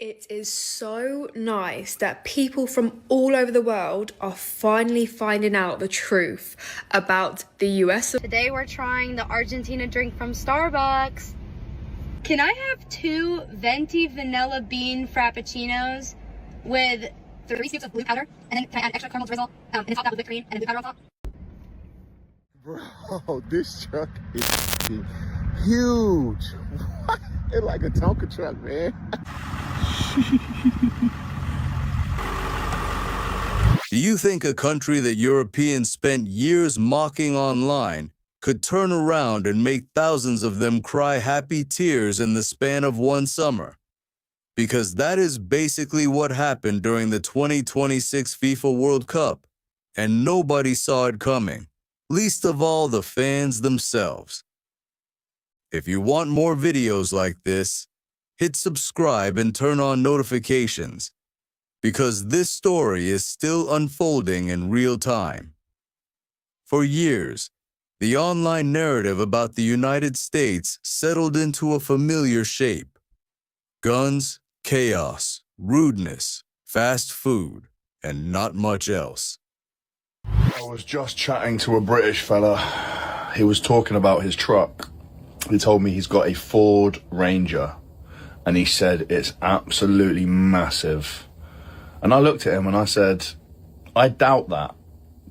It is so nice that people from all over the world are finally finding out the truth about the US. Today we're trying the Argentina drink from Starbucks. Can I have 2 venti vanilla bean frappuccinos with 3 scoops of blue powder? And then can I add extra caramel drizzle and top that with whipped cream and blue powder on top? Bro, this truck is huge. What? It's like a Tonka truck, man. Do you think a country that Europeans spent years mocking online could turn around and make thousands of them cry happy tears in the span of one summer? Because that is basically what happened during the 2026 FIFA World Cup, and nobody saw it coming, least of all the fans themselves. If you want more videos like this, hit subscribe and turn on notifications, because this story is still unfolding in real time. For years, the online narrative about the United States settled into a familiar shape: guns, chaos, rudeness, fast food, and not much else. I was just chatting to a British fella. He was talking about his truck. He told me he's got a Ford Ranger, and he said it's absolutely massive. And I looked at him and I said, I doubt that.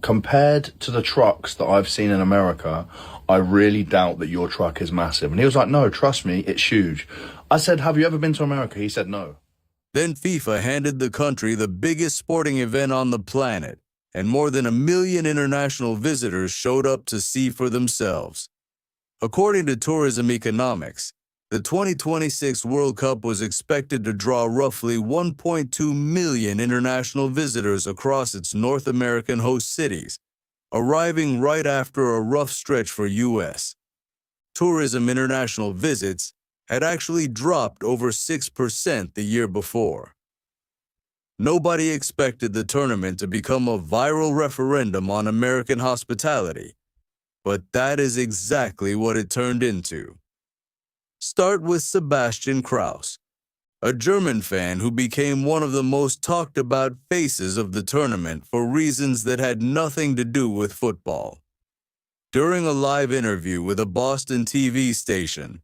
Compared to the trucks that I've seen in America, I really doubt that your truck is massive. And he was like, no, trust me, it's huge. I said, have you ever been to America? He said, no. Then FIFA handed the country the biggest sporting event on the planet, and more than 1 million international visitors showed up to see for themselves. According to Tourism Economics, the 2026 World Cup was expected to draw roughly 1.2 million international visitors across its North American host cities, arriving right after a rough stretch for U.S. tourism. International visits had actually dropped over 6% the year before. Nobody expected the tournament to become a viral referendum on American hospitality, but that is exactly what it turned into. Start with Sebastian Kraus, a German fan who became one of the most talked about faces of the tournament for reasons that had nothing to do with football. During a live interview with a Boston TV station,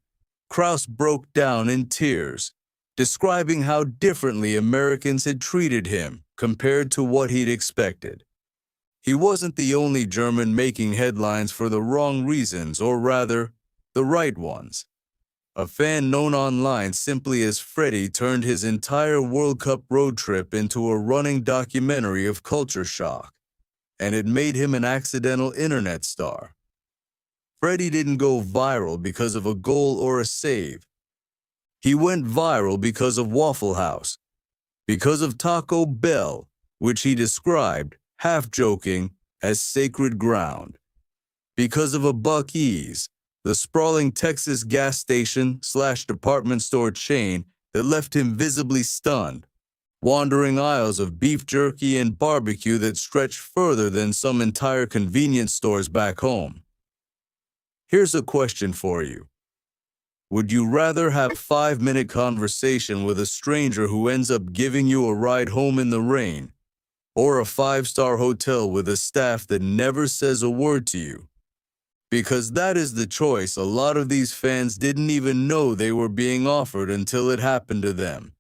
Kraus broke down in tears, describing how differently Americans had treated him compared to what he'd expected. He wasn't the only German making headlines for the wrong reasons, or rather, the right ones. A fan known online simply as Freddie turned his entire World Cup road trip into a running documentary of culture shock, and it made him an accidental internet star. Freddie didn't go viral because of a goal or a save. He went viral because of Waffle House, because of Taco Bell, which he described, half joking, as sacred ground, because of a Buc-ee's, the sprawling Texas gas station/department store chain that left him visibly stunned, wandering aisles of beef jerky and barbecue that stretched further than some entire convenience stores back home. Here's a question for you. Would you rather have a 5-minute conversation with a stranger who ends up giving you a ride home in the rain, or a 5-star hotel with a staff that never says a word to you? Because that is the choice a lot of these fans didn't even know they were being offered until it happened to them.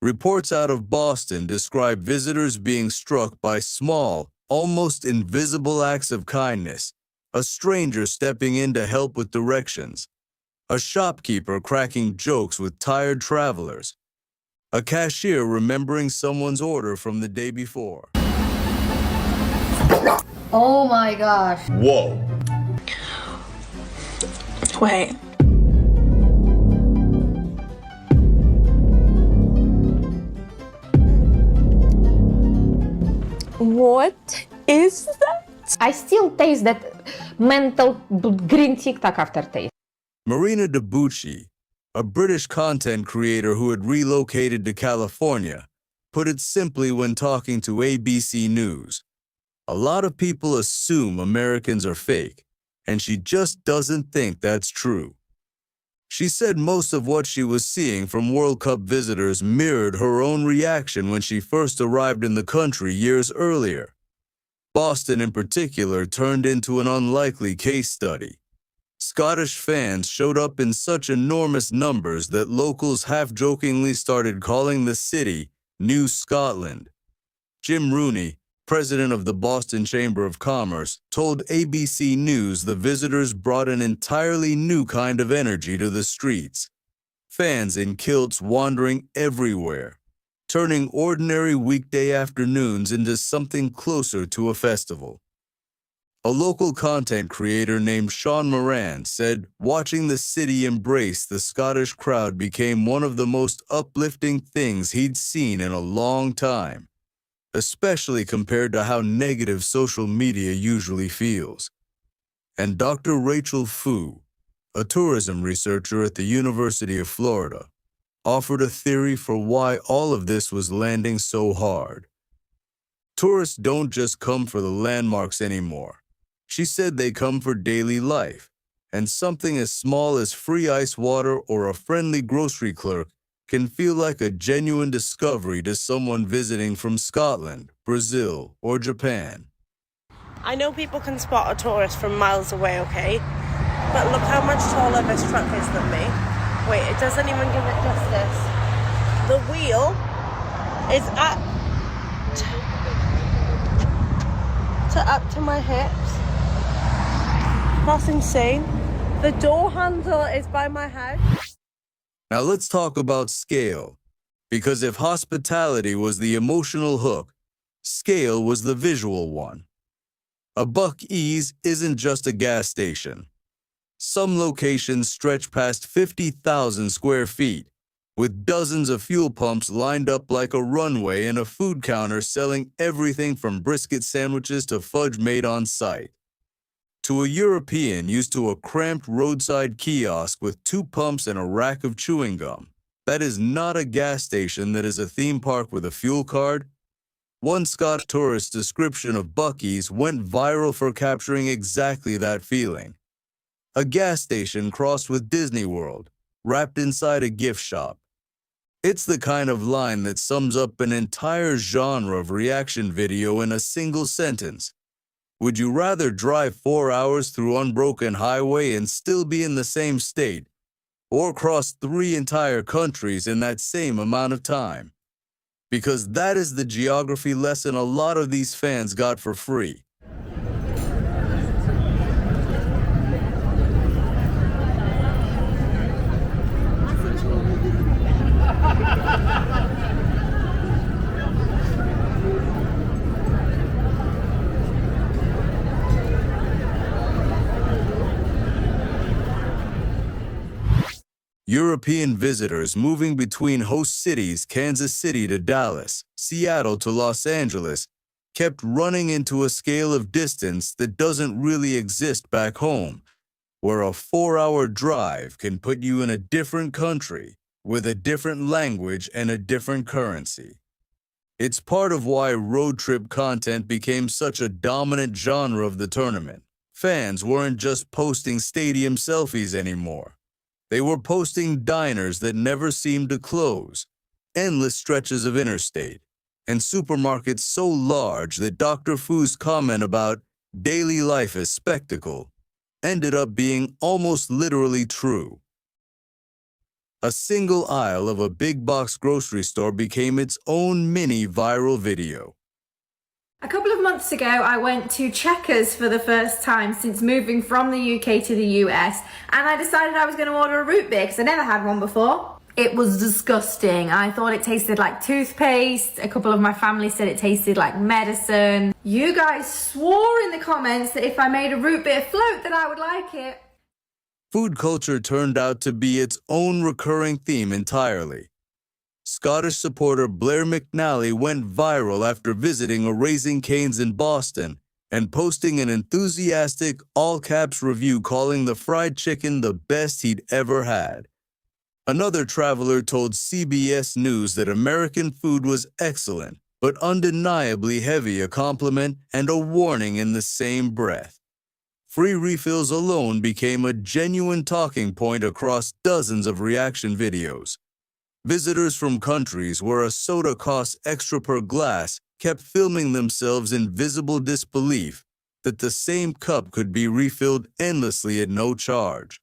Reports out of Boston describe visitors being struck by small, almost invisible acts of kindness: a stranger stepping in to help with directions, a shopkeeper cracking jokes with tired travelers, a cashier remembering someone's order from the day before. Oh my gosh. Whoa. Wait. What is that? I still taste that mental green Tic Tac aftertaste. Marina de Buc-ee, a British content creator who had relocated to California, put it simply when talking to ABC News: a lot of people assume Americans are fake, and she just doesn't think that's true. She said most of what she was seeing from World Cup visitors mirrored her own reaction when she first arrived in the country years earlier. Boston, in particular, turned into an unlikely case study. Scottish fans showed up in such enormous numbers that locals half-jokingly started calling the city New Scotland. Jim Rooney, president of the Boston Chamber of Commerce, told ABC News the visitors brought an entirely new kind of energy to the streets. Fans in kilts wandering everywhere, turning ordinary weekday afternoons into something closer to a festival. A local content creator named Sean Moran said watching the city embrace the Scottish crowd became one of the most uplifting things he'd seen in a long time, especially compared to how negative social media usually feels. And Dr. Rachel Fu, a tourism researcher at the University of Florida, offered a theory for why all of this was landing so hard. Tourists don't just come for the landmarks anymore. She said they come for daily life, and something as small as free ice water or a friendly grocery clerk can feel like a genuine discovery to someone visiting from Scotland, Brazil, or Japan. I know people can spot a tourist from miles away, okay? But look how much taller this truck is than me. Wait, it doesn't even give it justice. The wheel is up to my hips. That's insane. The door handle is by my head. Now let's talk about scale, because if hospitality was the emotional hook, scale was the visual one. A Buc-ee's isn't just a gas station. Some locations stretch past 50,000 square feet, with dozens of fuel pumps lined up like a runway and a food counter selling everything from brisket sandwiches to fudge made on site. To a European used to a cramped roadside kiosk with 2 pumps and a rack of chewing gum, that is not a gas station, that is a theme park with a fuel card. One Scottish tourist's description of Buc-ee's went viral for capturing exactly that feeling. A gas station crossed with Disney World, wrapped inside a gift shop. It's the kind of line that sums up an entire genre of reaction video in a single sentence. Would you rather drive 4 hours through unbroken highway and still be in the same state, or cross 3 entire countries in that same amount of time? Because that is the geography lesson a lot of these fans got for free. European visitors moving between host cities Kansas City to Dallas, Seattle to Los Angeles, kept running into a scale of distance that doesn't really exist back home, where a 4-hour drive can put you in a different country with a different language and a different currency. It's part of why road trip content became such a dominant genre of the tournament. Fans weren't just posting stadium selfies anymore. They were posting diners that never seemed to close, endless stretches of interstate, and supermarkets so large that Dr. Fu's comment about daily life as spectacle ended up being almost literally true. A single aisle of a big box grocery store became its own mini viral video. A couple of months ago, I went to Checkers for the first time since moving from the UK to the US, and I decided I was going to order a root beer because I never had one before. It was disgusting. I thought it tasted like toothpaste. A couple of my family said it tasted like medicine. You guys swore in the comments that if I made a root beer float that I would like it. Food culture turned out to be its own recurring theme entirely. Scottish supporter Blair McNally went viral after visiting a Raising Cane's in Boston and posting an enthusiastic, all-caps review calling the fried chicken the best he'd ever had. Another traveler told CBS News that American food was excellent, but undeniably heavy, a compliment and a warning in the same breath. free refills alone became a genuine talking point across dozens of reaction videos. Visitors from countries where a soda costs extra per glass kept filming themselves in visible disbelief that the same cup could be refilled endlessly at no charge.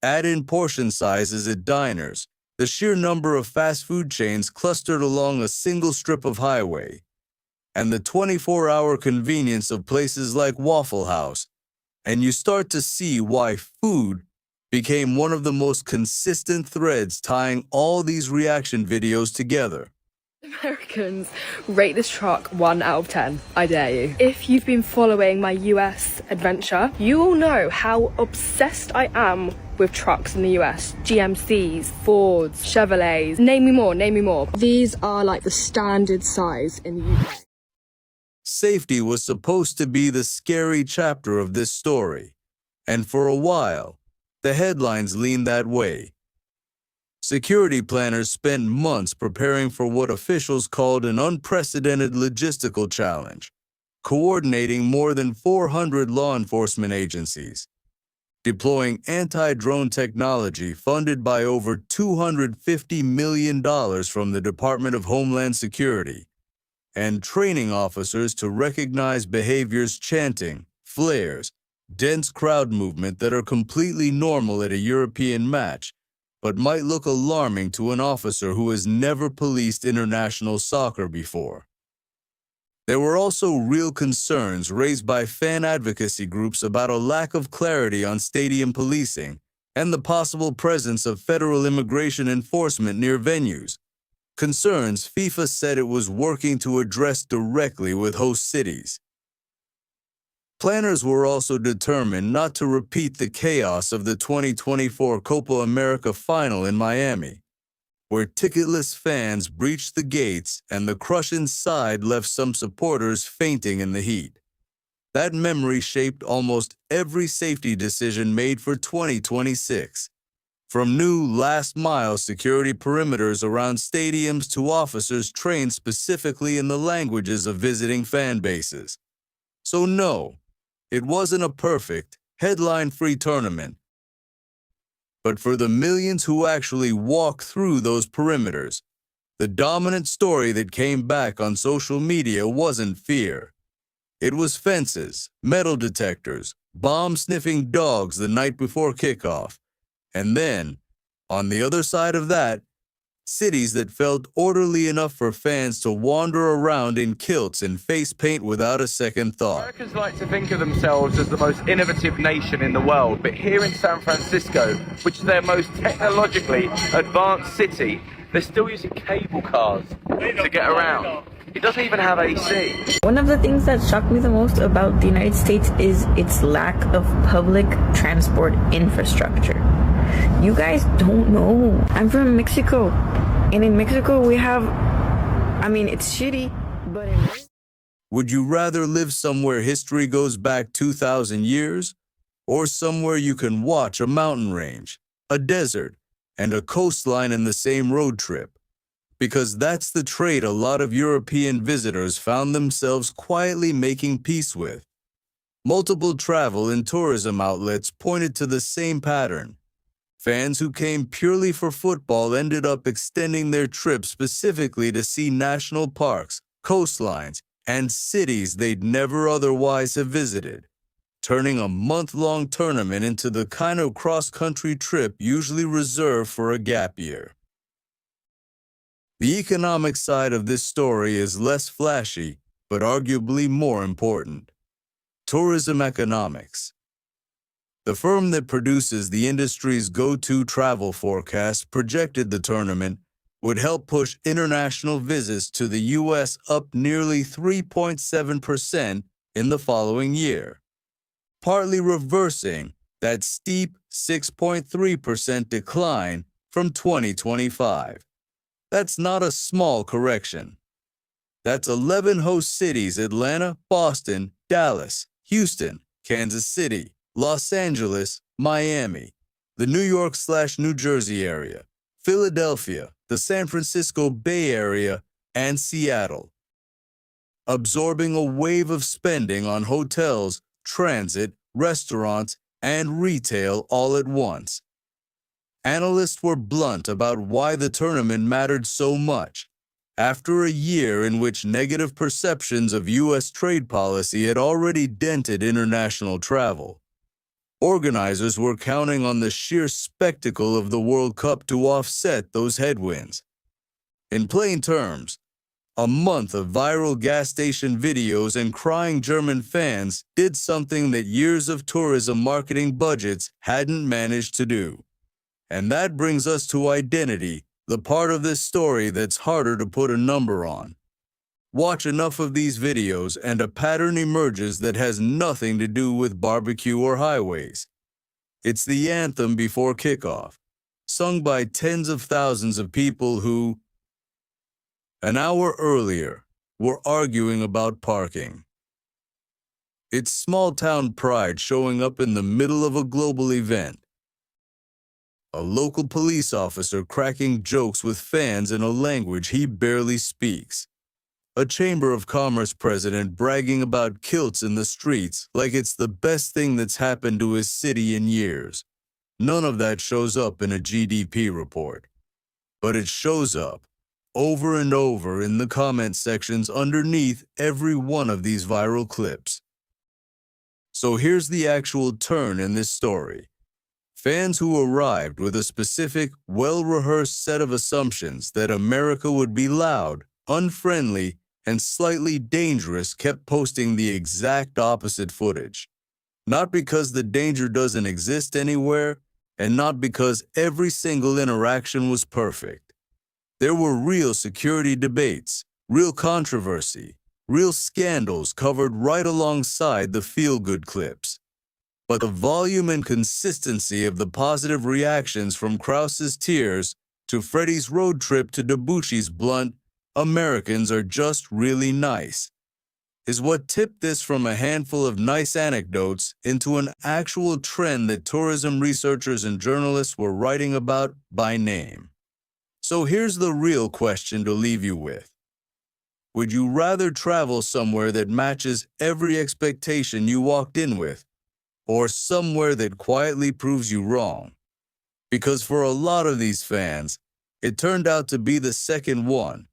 Add in portion sizes at diners, the sheer number of fast food chains clustered along a single strip of highway, and the 24-hour convenience of places like Waffle House, and you start to see why food became one of the most consistent threads tying all these reaction videos together. Americans rate this truck 1 out of 10, I dare you. If you've been following my US adventure, you will know how obsessed I am with trucks in the US. GMCs, Fords, Chevrolets, name me more, name me more. These are like the standard size in the UK. Safety was supposed to be the scary chapter of this story, and for a while, the headlines leaned that way. Security planners spent months preparing for what officials called an unprecedented logistical challenge, coordinating more than 400 law enforcement agencies, deploying anti-drone technology funded by over $250 million from the Department of Homeland Security, and training officers to recognize behaviors chanting, flares, dense crowd movement that are completely normal at a European match, but might look alarming to an officer who has never policed international soccer before. There were also real concerns raised by fan advocacy groups about a lack of clarity on stadium policing and the possible presence of federal immigration enforcement near venues, concerns FIFA said it was working to address directly with host cities. Planners were also determined not to repeat the chaos of the 2024 Copa America final in Miami, where ticketless fans breached the gates and the crush inside left some supporters fainting in the heat. That memory shaped almost every safety decision made for 2026, from new last-mile security perimeters around stadiums to officers trained specifically in the languages of visiting fan bases. So no, it wasn't a perfect, headline-free tournament. But for the millions who actually walked through those perimeters, the dominant story that came back on social media wasn't fear. It was fences, metal detectors, bomb-sniffing dogs the night before kickoff, and then, on the other side of that, cities that felt orderly enough for fans to wander around in kilts and face paint without a second thought. Americans like to think of themselves as the most innovative nation in the world, but here in San Francisco, which is their most technologically advanced city, they're still using cable cars to get around. It doesn't even have AC. One of the things that shocked me the most about the United States is its lack of public transport infrastructure. You guys don't know. I'm from Mexico, and in Mexico we have, it's shitty, but Would you rather live somewhere history goes back 2,000 years, or somewhere you can watch a mountain range, a desert, and a coastline in the same road trip? Because that's the trait a lot of European visitors found themselves quietly making peace with. Multiple travel and tourism outlets pointed to the same pattern. Fans who came purely for football ended up extending their trip specifically to see national parks, coastlines, and cities they'd never otherwise have visited, turning a month-long tournament into the kind of cross-country trip usually reserved for a gap year. The economic side of this story is less flashy, but arguably more important. Tourism economics. The firm that produces the industry's go-to travel forecast projected the tournament would help push international visits to the U.S. up nearly 3.7% in the following year, partly reversing that steep 6.3% decline from 2025. That's not a small correction. That's 11 host cities: Atlanta, Boston, Dallas, Houston, Kansas City, Los Angeles, Miami, the New York/New Jersey area, Philadelphia, the San Francisco Bay Area, and Seattle, absorbing a wave of spending on hotels, transit, restaurants, and retail all at once. Analysts were blunt about why the tournament mattered so much. After a year in which negative perceptions of U.S. trade policy had already dented international travel, organizers were counting on the sheer spectacle of the World Cup to offset those headwinds. In plain terms, a month of viral gas station videos and crying German fans did something that years of tourism marketing budgets hadn't managed to do. And that brings us to identity, the part of this story that's harder to put a number on. Watch enough of these videos and a pattern emerges that has nothing to do with barbecue or highways. It's the anthem before kickoff, sung by tens of thousands of people who, an hour earlier, were arguing about parking. It's small-town pride showing up in the middle of a global event. A local police officer cracking jokes with fans in a language he barely speaks. A Chamber of Commerce president bragging about kilts in the streets like it's the best thing that's happened to his city in years. None of that shows up in a GDP report. But it shows up, over and over in the comment sections underneath every one of these viral clips. So here's the actual turn in this story. Fans who arrived with a specific, well-rehearsed set of assumptions that America would be loud, unfriendly, and slightly dangerous kept posting the exact opposite footage. Not because the danger doesn't exist anywhere, and not because every single interaction was perfect. There were real security debates, real controversy, real scandals covered right alongside the feel-good clips. But the volume and consistency of the positive reactions from Krause's tears to Freddie's road trip to Debuchy's blunt, "Americans are just really nice," is what tipped this from a handful of nice anecdotes into an actual trend that tourism researchers and journalists were writing about by name. So here's the real question to leave you with. Would you rather travel somewhere that matches every expectation you walked in with, or somewhere that quietly proves you wrong? Because for a lot of these fans, it turned out to be the second one.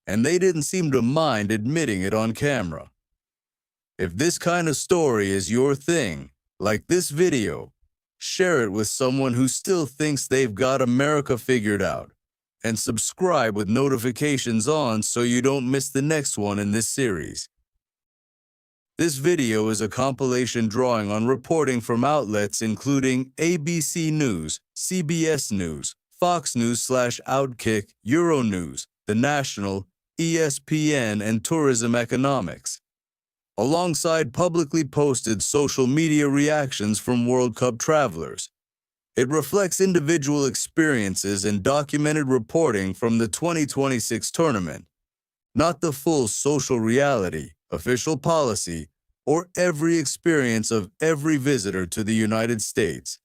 And they didn't seem to mind admitting it on camera. If this kind of story is your thing, like this video, share it with someone who still thinks they've got America figured out, and subscribe with notifications on so you don't miss the next one in this series. This video is a compilation drawing on reporting from outlets including ABC News, CBS News, Fox News/Outkick, Euronews, The National, ESPN, and Tourism Economics, alongside publicly posted social media reactions from World Cup travelers. It reflects individual experiences and documented reporting from the 2026 tournament, not the full social reality, official policy, or every experience of every visitor to the United States.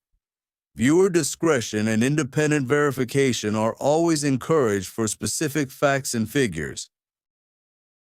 Viewer discretion and independent verification are always encouraged for specific facts and figures.